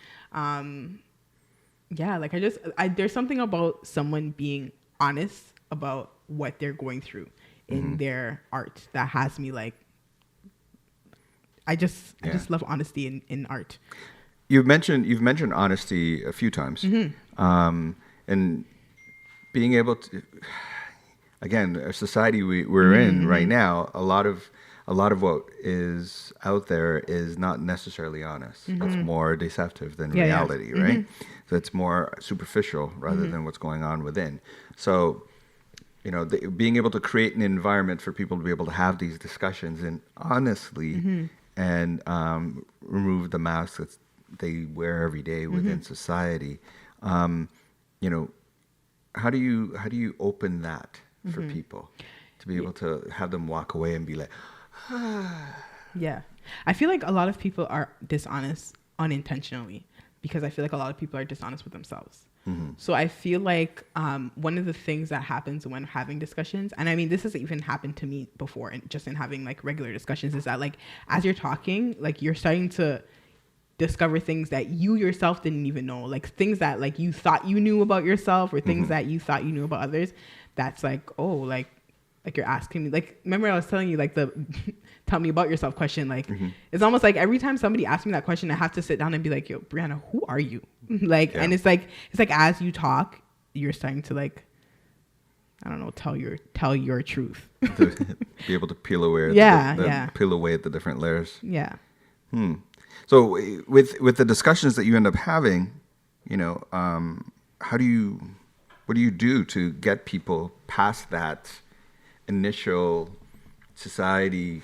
Yeah, like there's something about someone being honest about what they're going through in their art that has me like, I just love honesty in art. You've mentioned honesty a few times, and being able to, again, a society we're in right now, a lot of what is out there is not necessarily honest. It's more deceptive than reality, right? So it's more superficial rather than what's going on within. So, being able to create an environment for people to be able to have these discussions and honestly and remove the masks that they wear every day within society. How do you open that for people to be able to have them walk away and be like, yeah, I feel like a lot of people are dishonest unintentionally because I feel like a lot of people are dishonest with themselves. So I feel like one of the things that happens when having discussions, and I mean, this has even happened to me before, and just in having like regular discussions, is that like as you're talking, like you're starting to discover things that you yourself didn't even know, like things that like you thought you knew about yourself or things that you thought you knew about others. That's like, oh, like you're asking me, like, remember I was telling you like the tell me about yourself question, like it's almost like every time somebody asks me that question, I have to sit down and be like, yo, Brianna, who are you? Like, and it's like as you talk, you're starting to like, I don't know, tell your truth. To be able to peel away peel away at the different layers. Yeah. So with the discussions that you end up having, what do you do to get people past that initial society,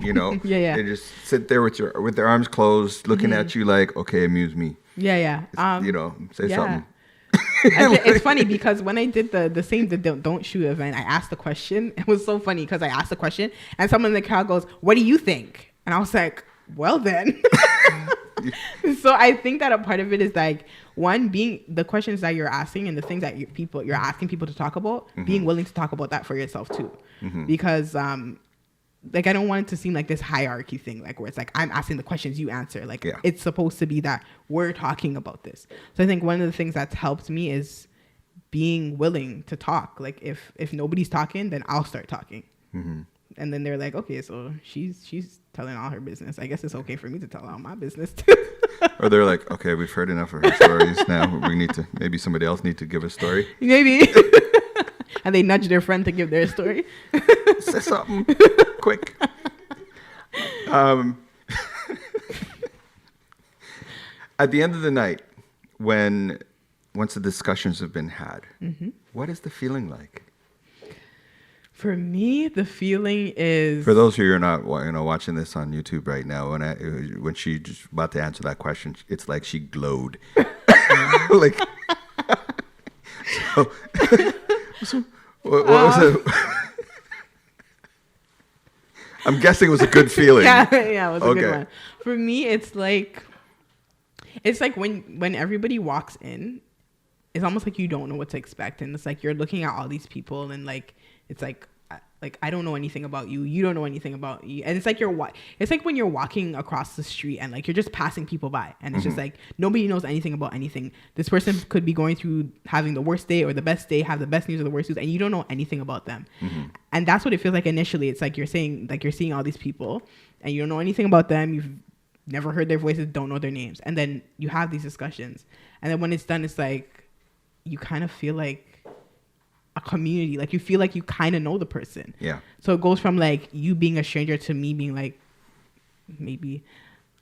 they just sit there with their arms closed, looking at you like, okay, amuse me. Say something. It's funny because when I did the don't shoot event, I asked the question. It was so funny because I asked the question and someone in the crowd goes, what do you think? And I was like, well then. So I think that a part of it is like, one, being the questions that you're asking and the things that you're asking people to talk about, being willing to talk about that for yourself too. Because like I don't want it to seem like this hierarchy thing, like where it's like I'm asking the questions, you answer. Like it's supposed to be that we're talking about this. So I think one of the things that's helped me is being willing to talk. Like if nobody's talking, then I'll start talking. And then they're like, okay, so she's telling all her business. I guess it's okay for me to tell all my business too. Or they're like, okay, we've heard enough of her stories now. Maybe somebody else need to give a story. Maybe. And they nudge their friend to give their story. Say something quick. At the end of the night, once the discussions have been had, what is the feeling like? For me, the feeling is... For those who are not watching this on YouTube right now, when she just about to answer that question, it's like she glowed. Like, so what was it? I'm guessing it was a good feeling. Yeah, it was a good one. For me, it's like when everybody walks in, it's almost like you don't know what to expect. And it's like you're looking at all these people and like, it's like I don't know anything about you. You don't know anything about you. And it's like it's like when you're walking across the street and like you're just passing people by and it's just like nobody knows anything about anything. This person could be going through having the worst day or the best day, have the best news or the worst news, and you don't know anything about them. And that's what it feels like initially. It's like you're seeing all these people and you don't know anything about them. You've never heard their voices, don't know their names. And then you have these discussions. And then when it's done, it's like you kind of feel like a community, like you feel like you kind of know the person. Yeah. So it goes from like you being a stranger to me being like maybe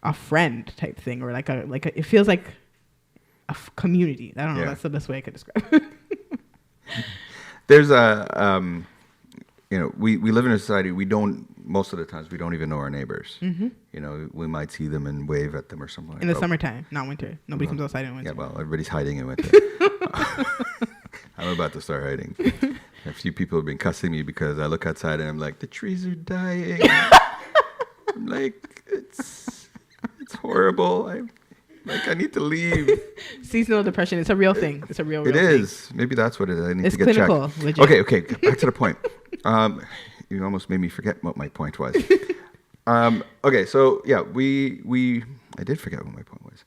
a friend type thing, or like it feels like a community. I don't know. That's the best way I could describe it. There's we live in a society. Most of the times we don't even know our neighbors. We might see them and wave at them or something like that. In the summertime, not winter. Nobody comes outside in winter. Yeah, well, everybody's hiding in winter. I'm about to start hiding. A few people have been cussing me because I look outside and I'm like, the trees are dying. I'm like, it's horrible. I need to leave. Seasonal depression. It's a real thing. It's a real It thing. is. Maybe that's what it is. I need It's to get clinical. checked. Legit. Okay. Back to the point. You almost made me forget what my point was. Okay. So yeah, I did forget what my point was.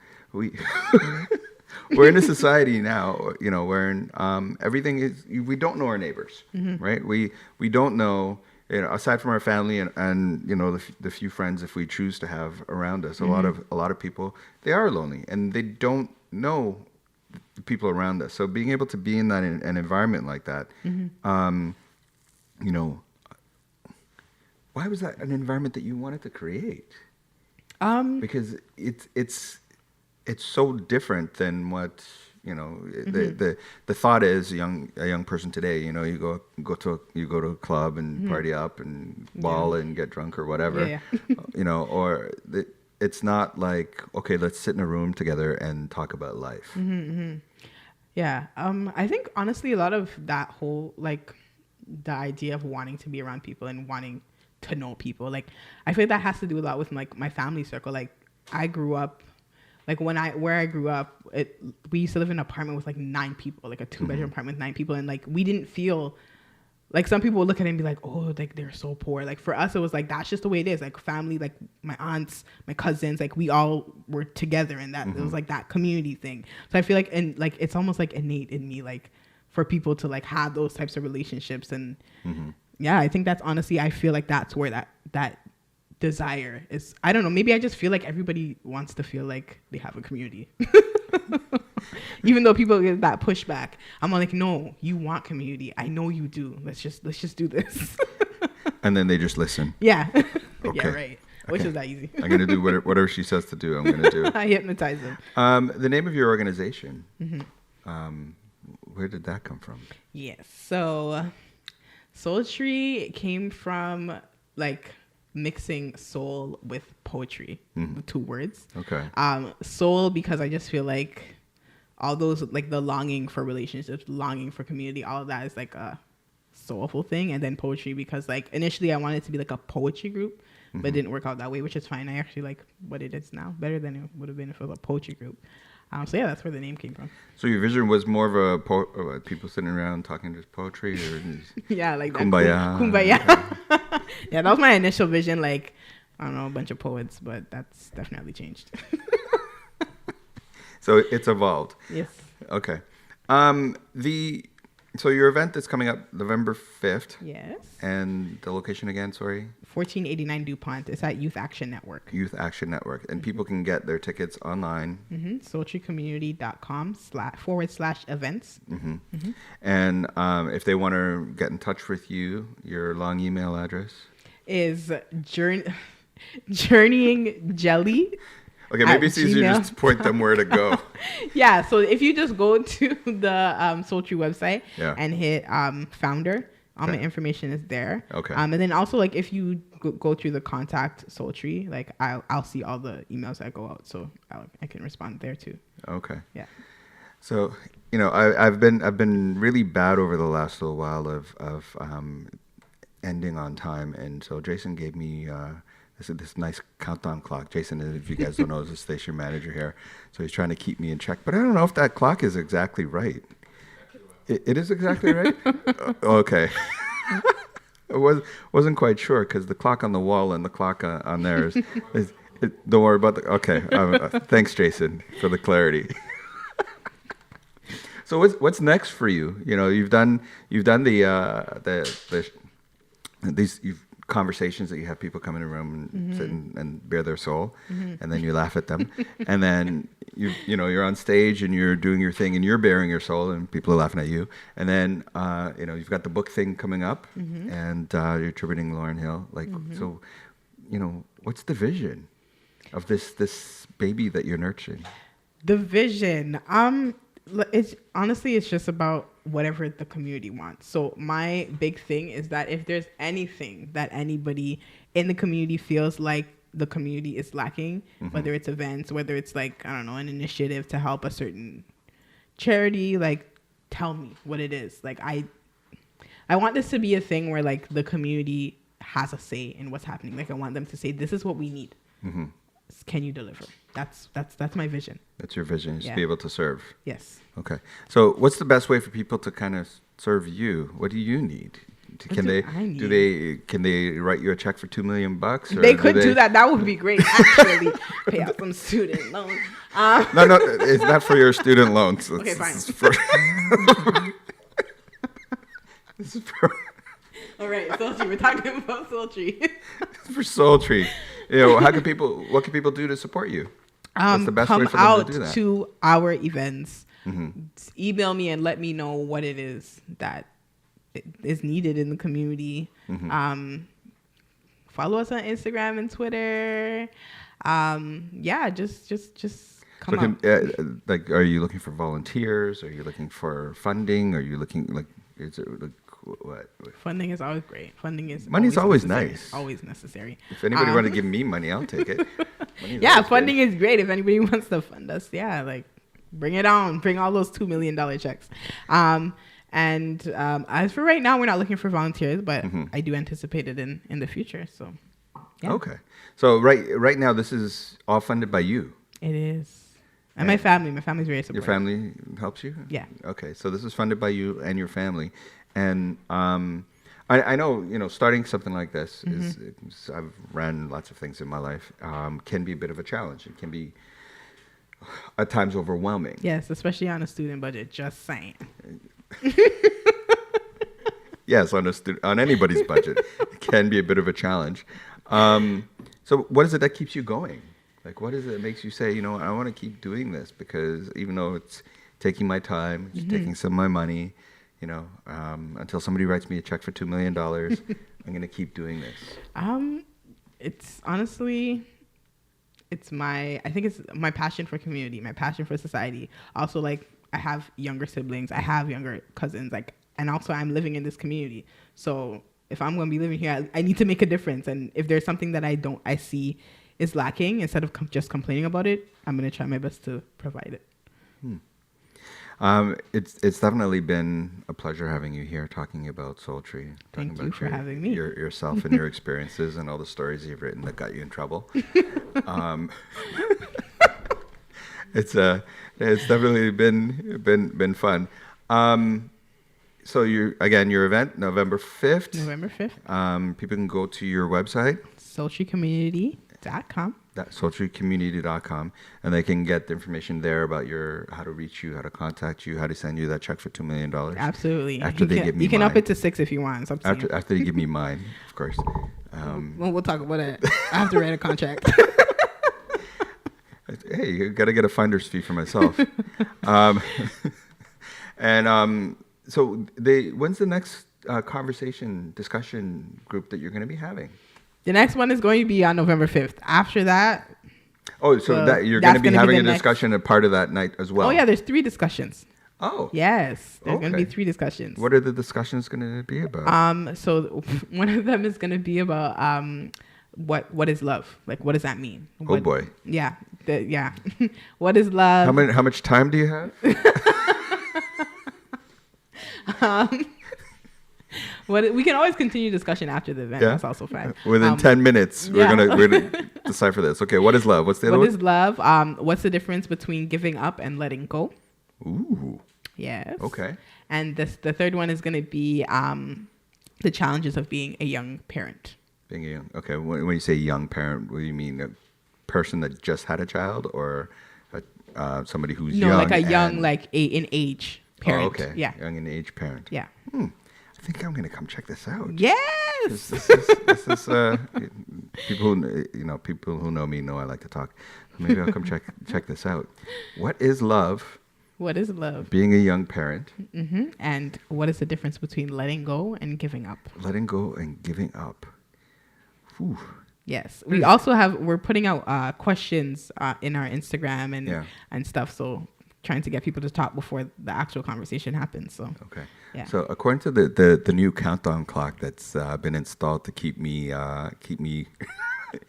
We're in a society now, where everything is, we don't know our neighbors, right? We don't know, aside from our family and the few friends, if we choose to have around us, a lot of people, they are lonely and they don't know the people around us. So being able to be in that an environment like that, why was that an environment that you wanted to create? Because it's so different than what the thought is. A young person today, you go to a club and party up and ball and get drunk or whatever, it's not like, okay, let's sit in a room together and talk about life. Yeah. I think honestly a lot of that whole the idea of wanting to be around people and wanting to know people, I feel like that has to do a lot with my family circle. I grew up, where I grew up, we used to live in an apartment with 9 people, a 2-bedroom apartment with 9 people. And we didn't feel some people would look at it and be like, oh, they're so poor. For us, it was that's just the way it is. Family, my aunts, my cousins, we all were together, and that it was that community thing. So I feel it's almost innate in me, for people to have those types of relationships. And yeah, I think that's honestly, I feel that's where that desire is. I don't know, maybe I just feel everybody wants to feel like they have a community. Even though people get that pushback, I'm like, no, you want community. I know you do. Let's just do this. And then they just listen. Yeah. Okay. Yeah, right. Which is that easy. I'm going to do whatever she says to do, I'm going to do. I hypnotize them. The name of your organization, where did that come from? Yes. So Soultry came from mixing soul with poetry, the 2 words. Okay. Soul, because I just feel all those the longing for relationships, longing for community, all of that is a soulful thing. And then poetry, because initially I wanted it to be a poetry group, but it didn't work out that way, which is fine. I actually like what it is now better than it would have been if it was a poetry group. So yeah, that's where the name came from. So your vision was more of a people sitting around talking just poetry, or yeah, kumbaya. Kumbaya. Yeah, that was my initial vision. I don't know, a bunch of poets, but that's definitely changed. So it's evolved. Yes. Okay. So your event is coming up November 5th. Yes. And the location again, sorry? 1489 DuPont. It's at Youth Action Network. Youth Action Network. And people can get their tickets online. Soultrycommunity.com/events. And if they want to get in touch with you, your long email address? Is journeyingjelly. Okay, maybe it's easier just to point them where to go. Yeah, so if you just go to the Soultry website and hit founder, all my information is there. Okay. And then also if you go through the contact Soultry, I'll see all the emails that go out, so I can respond there too. Okay. Yeah. So I've been really bad over the last little while of ending on time, and so Jason gave me this nice countdown clock. Jason, if you guys don't know, is the station manager here, so he's trying to keep me in check. But I don't know if that clock is exactly right. It is exactly right. Okay. I wasn't quite sure because the clock on the wall and the clock on there is don't worry about okay. Thanks, Jason, for the clarity. So what's next for you? You've done these conversations that you have people come in a room and sit and bare their soul, and then you laugh at them, and then you're on stage and you're doing your thing and you're bearing your soul and people are laughing at you, and then you've got the book thing coming up, and you're attributing Lauryn Hill. So what's the vision of this baby that you're nurturing? The vision, it's just about whatever the community wants. So my big thing is that if there's anything that anybody in the community feels like the community is lacking, whether it's events, whether it's I don't know, an initiative to help a certain charity, tell me what it is. Like I want this to be a thing where like the community has a say in what's happening. Like I want them to say, this is what we need. Mm-hmm. Can you deliver? That's my vision. That's your vision, is to Yeah. be able to serve. Yes. Okay. So what's the best way for people to kind of serve you? What do you need? Can do they I need? do they can they write you a check for $2 million? Or They could do that. That would be great, actually. Pay out some student loans. No, it's not for your student loans. Okay, fine. This is for, this is for, All right, Soultry. We're talking about Soultry. for Soultry. You know, what can people do to support you? What's the best way Come for them out to do that? to our events. Mm-hmm. Email me and let me know what it is that is needed in the community. Mm-hmm. Follow us on Instagram and Twitter. Yeah, just come out. Like, are you looking for volunteers? Are you looking for funding? Are you looking like, is it like what? Funding is always great. Money's always necessary. nice. Always necessary. If anybody want to give me money, I'll take it. Money's Yeah, always funding good. is great. If anybody wants to fund us, yeah, like bring it on. Bring all those $2 million checks. As for right now, we're not looking for volunteers, but I do anticipate it in the future. So, yeah. Okay. So right now, this is all funded by you. It is. And my family. My family's very supportive. Your family helps you? Yeah. Okay. So this is funded by you and your family. And I know, starting something like this I've ran lots of things in my life, can be a bit of a challenge. It can be at times overwhelming. Yes, especially on a student budget. Just saying. Yes, on anybody's budget, it can be a bit of a challenge. So what is it that keeps you going? Like, what is it that makes you say, I want to keep doing this, because even though it's taking my time, it's taking some of my money, until somebody writes me a check for $2 million, I'm going to keep doing this. It's honestly, I think it's my passion for community, my passion for society. Also, like, I have younger siblings, I have younger cousins, and also I'm living in this community. So if I'm going to be living here, I need to make a difference. And if there's something that I see is lacking, instead of just complaining about it, I'm going to try my best to provide it. It's definitely been a pleasure having you here, talking about Soultry. Thank you for having me. Yourself and your experiences and all the stories you've written that got you in trouble. It's definitely been fun. So your event November 5th. November 5th. People can go to your website, SoultryCommunity.com. SoultryCommunity.com, and they can get the information there about how to reach you, how to contact you, how to send you that check for $2 million. Absolutely. After they give me you can mine. up it to 6 if you want. It's up to you. After they give me mine, of course. Well, we'll talk about it. I have to write a contract. Hey, you got to get a finder's fee for myself. So when's the next discussion group that you're going to be having? The next one is going to be on November 5th. After that... Oh, so that you're going to be having a discussion a part of that night as well? Oh, yeah, there's 3 discussions. Oh. Yes, there's going to be 3 discussions. What are the discussions going to be about? So one of them is going to be about what is love? Like, what does that mean? Oh, boy. Yeah. What is love? How much time do you have? We can always continue discussion after the event. Yeah? That's also fine. Within 10 minutes, we're gonna decipher this. Okay, what is love? What's the other one? What is love? What's the difference between giving up and letting go? Ooh. Yes. Okay. And the third one is going to be the challenges of being a young parent. Okay. When you say young parent, what do you mean? A person that just had a child, or somebody who's young? No, like a young, in age parent. Oh, okay. Yeah. Young in age parent. Yeah. I think I'm gonna come check this out. Yes. This is people who know me know I like to talk. Maybe I'll come check this out. What is love? What is love? Being a young parent. Mm-hmm. And what is the difference between letting go and giving up? Letting go and giving up. Whew. Yes. We're putting out questions in our Instagram and stuff. So trying to get people to talk before the actual conversation happens. So okay. Yeah. So according to the new countdown clock that's been installed to keep me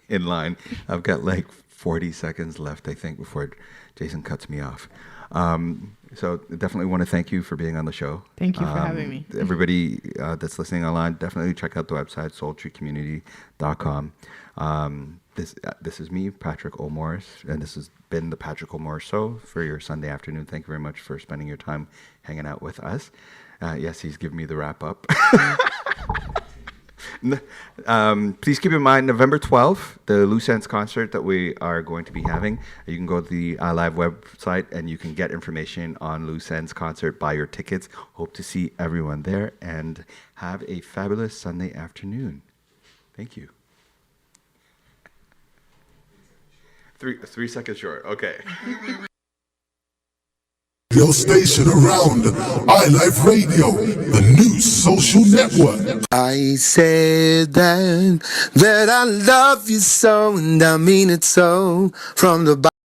in line, I've got 40 seconds left, I think, before Jason cuts me off. So definitely want to thank you for being on the show. Thank you for having me. Everybody that's listening online, definitely check out the website, soultrycommunity.com. This is me, Patrick O'Morris, and this has been the Patrick O'Morris Show for your Sunday afternoon. Thank you very much for spending your time hanging out with us. Yes, he's giving me the wrap up. Please keep in mind November 12th, the Loose Ends concert that we are going to be having. You can go to the iLive website and you can get information on Loose Ends concert, buy your tickets. Hope to see everyone there and have a fabulous Sunday afternoon. Thank you. 3 seconds short. Okay. Your station around iLife Radio, the new social network. I said that I love you so, and I mean it so, from the bottom.